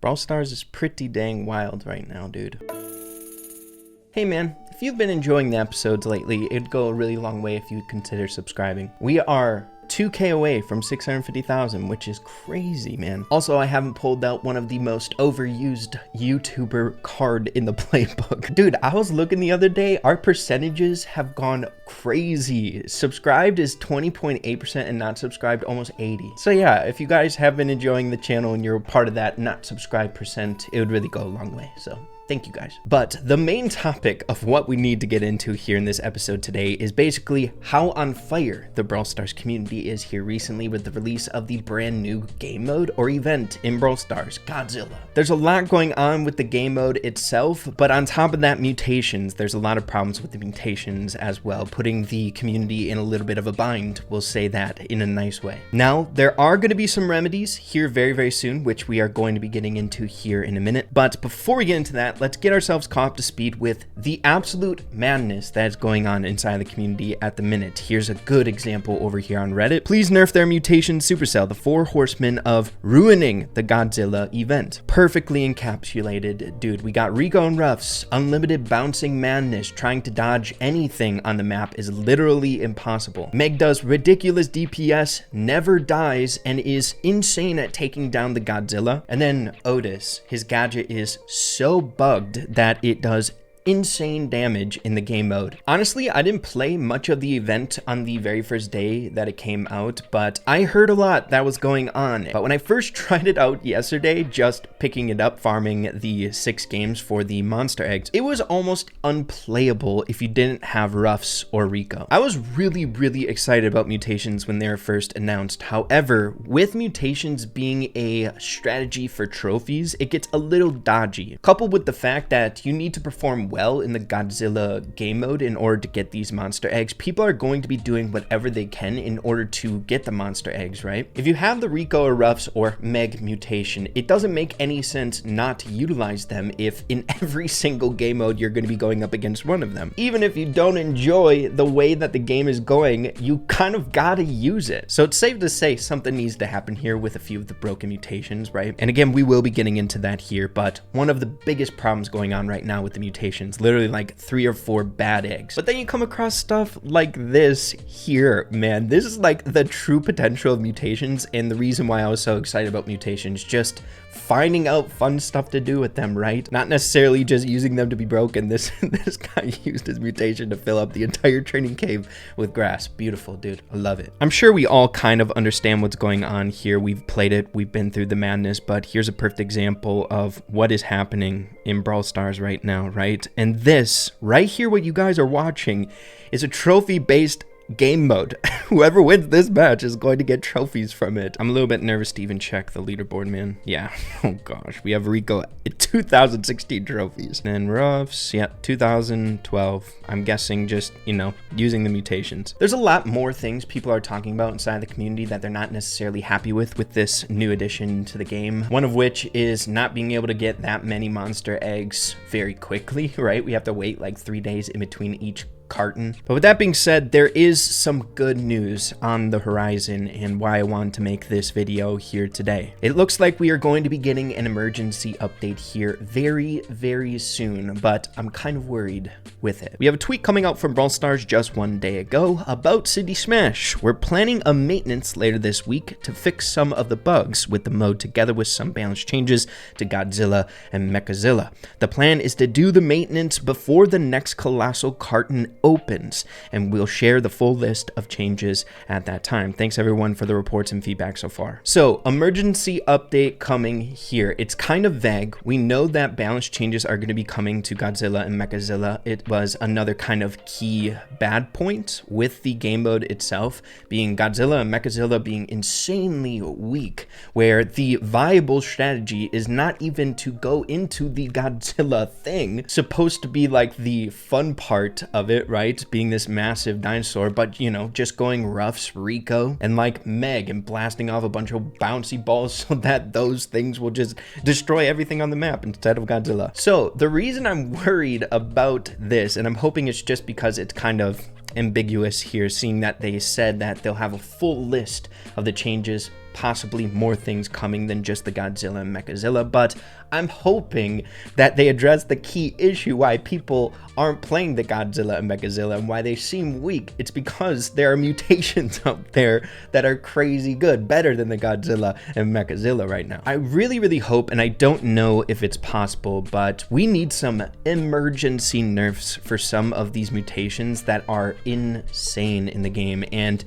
Brawl Stars is pretty dang wild right now, dude. Hey man, if you've been enjoying the episodes lately, it'd go a really long way if you'd consider subscribing. We are 2K away from 650,000, which is crazy, man. Also, I haven't pulled out one of the most overused YouTuber card in the playbook. Dude, I was looking the other day, our percentages have gone crazy. Subscribed is 20.8% and not subscribed almost 80. So yeah, if you guys have been enjoying the channel and you're part of that not subscribed percent, it would really go a long way, so thank you guys. But the main topic of what we need to get into here in this episode today is basically how on fire the Brawl Stars community is here recently with the release of the brand new game mode or event in Brawl Stars, Godzilla. There's a lot going on with the game mode itself, but on top of that, mutations, there's a lot of problems with the mutations as well, putting the community in a little bit of a bind, we'll say that in a nice way. Now, there are going to be some remedies here very, very soon, which we are going to be getting into here in a minute. But before we get into that, let's get ourselves caught up to speed with the absolute madness that is going on inside the community at the minute. Here's a good example over here on Reddit. Please nerf their mutation supercell, the 4 horsemen of ruining the Godzilla event. Perfectly encapsulated, dude. We got Rico and Ruffs, unlimited bouncing madness. Trying to dodge anything on the map is literally impossible. Meg does ridiculous DPS, never dies, and is insane at taking down the Godzilla. And then Otis, his gadget is so bugged that it does insane damage in the game mode. Honestly, I didn't play much of the event on the very first day that it came out, but I heard a lot that was going on. But when I first tried it out yesterday, just picking it up, farming the 6 games for the monster eggs, it was almost unplayable if you didn't have Ruffs or Rico. I was really excited about mutations when they were first announced. However, with mutations being a strategy for trophies, it gets a little dodgy, coupled with the fact that you need to perform well in the Godzilla game mode in order to get these monster eggs. People are going to be doing whatever they can in order to get the monster eggs, right? If you have the Rico or Ruffs or Meg mutation, it doesn't make any sense not to utilize them if in every single game mode you're going to be going up against one of them. Even if you don't enjoy the way that the game is going, you kind of gotta use it. So it's safe to say something needs to happen here with a few of the broken mutations, right? And again, we will be getting into that here, but one of the biggest problems going on right now with the mutations, literally like 3 or 4 bad eggs. But then you come across stuff like this here, man. This is like the true potential of mutations, and the reason why I was so excited about mutations, just finding out fun stuff to do with them, right? Not necessarily just using them to be broken. This guy used his mutation to fill up the entire training cave with grass. Beautiful, dude. I love it. I'm sure we all kind of understand what's going on here. We've played it, we've been through the madness, but here's a perfect example of what is happening in Brawl Stars right now, right? And this right here, what you guys are watching, is a trophy-based game mode. Whoever wins this match is going to get trophies from it. I'm a little bit nervous to even check the leaderboard, man. Yeah. Oh gosh, we have Rico at 2016 trophies, and Ruffs, yeah, 2012. I'm guessing just, you know, using the mutations. There's a lot more things people are talking about inside the community that they're not necessarily happy with this new addition to the game. One of which is not being able to get that many monster eggs very quickly, right? We have to wait like 3 days in between each carton. But with that being said, there is some good news on the horizon, and why I wanted to make this video here today. It looks like we are going to be getting an emergency update here very soon, but I'm kind of worried with it. We have a tweet coming out from Brawl Stars just 1 day ago about City Smash. We're planning a maintenance later this week to fix some of the bugs with the mode, together with some balance changes to Godzilla and Mechazilla. The plan is to do the maintenance before the next colossal carton opens, and we'll share the full list of changes at that time. Thanks everyone for the reports and feedback so far. So, emergency update coming here. It's kind of vague. We know that balance changes are going to be coming to Godzilla and Mechazilla. It was another kind of key bad point with the game mode itself, being Godzilla and Mechazilla being insanely weak, where the viable strategy is not even to go into the Godzilla thing, supposed to be like the fun part of it, right? Being this massive dinosaur, but you know, just going Ruffs, Rico, and like Meg, and blasting off a bunch of bouncy balls so that those things will just destroy everything on the map instead of Godzilla. So the reason I'm worried about this, and I'm hoping it's just because it's kind of ambiguous here, seeing that they said that they'll have a full list of the changes possibly more things coming than just the Godzilla and Mechazilla, but I'm hoping that they address the key issue why people aren't playing the Godzilla and Mechazilla and why they seem weak. It's because there are mutations out there that are crazy good, better than the Godzilla and Mechazilla right now. I really hope, and I don't know if it's possible, but we need some emergency nerfs for some of these mutations that are insane in the game. And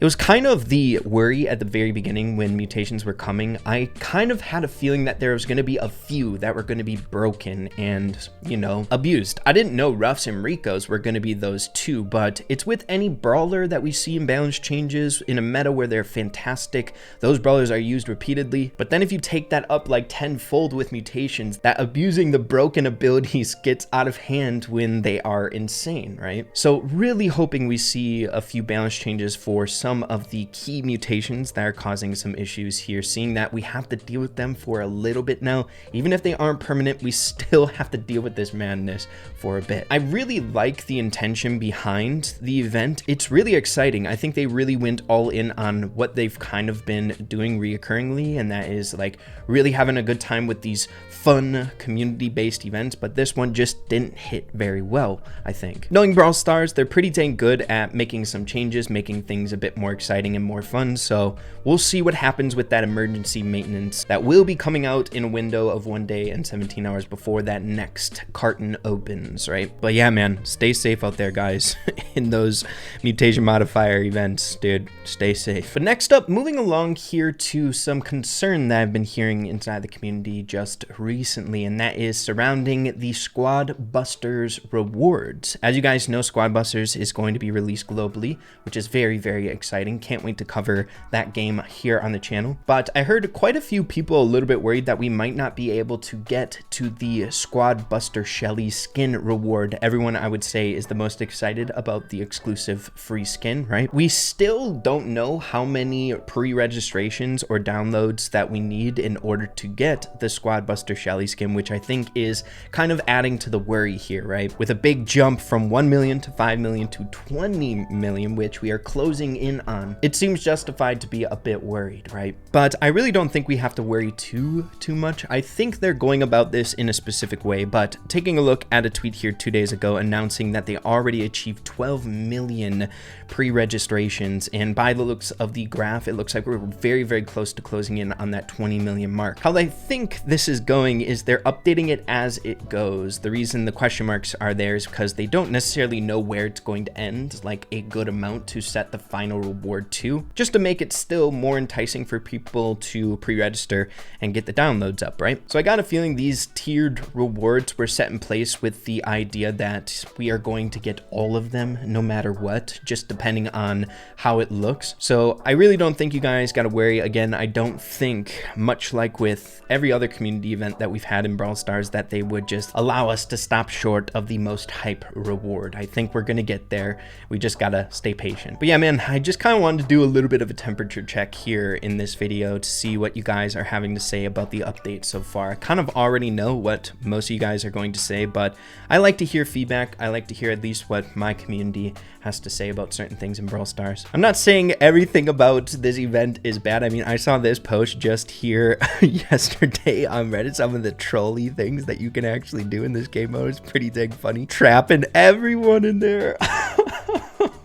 it was kind of the worry at the very beginning when mutations were coming. I kind of had a feeling that there was going to be a few that were going to be broken and, you know, abused. I didn't know Ruffs and Ricos were going to be those too, but it's with any brawler that we see in balance changes in a meta where they're fantastic. Those brawlers are used repeatedly, but then if you take that up like tenfold with mutations, that abusing the broken abilities gets out of hand when they are insane, right? So really hoping we see a few balance changes for some of the key mutations that are causing some issues here, seeing that we have to deal with them for a little bit now. Even if they aren't permanent, we still have to deal with this madness for a bit. I really like the intention behind the event. It's really exciting. I think they really went all in on what they've kind of been doing reoccurringly, and that is like really having a good time with these fun community-based events, but this one just didn't hit very well, I think. Knowing Brawl Stars, they're pretty dang good at making some changes, making things a bit more exciting and more fun, so we'll see what happens with that emergency maintenance that will be coming out in a window of 1 day and 17 hours before that next carton opens, right? But yeah, man, stay safe out there, guys, in those mutation modifier events, dude. Stay safe. But next up, moving along here to some concern that I've been hearing inside the community just recently, and that is surrounding the Squad Busters rewards. As you guys know, Squad Busters is going to be released globally, which is very exciting. Can't wait to cover that game here on the channel. But I heard quite a few people a little bit worried that we might not be able to get to the Squad Buster Shelly skin reward. Everyone, I would say, is the most excited about the exclusive free skin, right? We still don't know how many pre-registrations or downloads that we need in order to get the Squad Buster Shelly skin, which I think is kind of adding to the worry here, right? With a big jump from 1 million to 5 million to 20 million, which we are closing in on, it seems justified to be a bit worried, right? But I really don't think we have to worry too much. I think they're going about this in a specific way, but taking a look at a tweet here 2 days ago announcing that they already achieved 12 million pre-registrations, and by the looks of the graph, it looks like we're very close to closing in on that 20 million mark. How I think this is going is they're updating it as it goes. The reason the question marks are there is because they don't necessarily know where it's going to end, like a good amount to set the final reward to, just to make it still more enticing for people to pre-register and get the downloads up, right? So I got a feeling these tiered rewards were set in place with the idea that we are going to get all of them no matter what, just depending on how it looks. So I really don't think you guys got to worry. Again, I don't think, much like with every other community event that we've had in Brawl Stars, that they would just allow us to stop short of the most hype reward. I think we're gonna get there. We just gotta stay patient. But yeah, man, I just kind of wanted to do a little bit of a temperature check here in this video to see what you guys are having to say about the update so far. I kind of already know what most of you guys are going to say, but I like to hear feedback. I like to hear at least what my community has to say about certain things in Brawl Stars. I'm not saying everything about this event is bad. I mean, I saw this post just here yesterday on Reddit. Some of the trolly things that you can actually do in this game mode is pretty dang funny. Trapping everyone in there.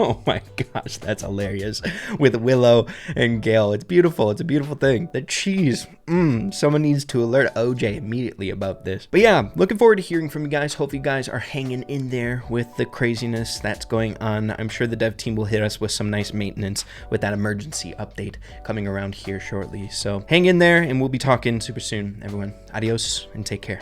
Oh my gosh, that's hilarious. With Willow and Gale. It's beautiful. It's a beautiful thing. The cheese. Someone needs to alert OJ immediately about this. But yeah, looking forward to hearing from you guys. Hope you guys are hanging in there with the craziness that's going on. I'm sure the dev team will hit us with some nice maintenance with that emergency update coming around here shortly. So hang in there and we'll be talking super soon, everyone. Adios and take care.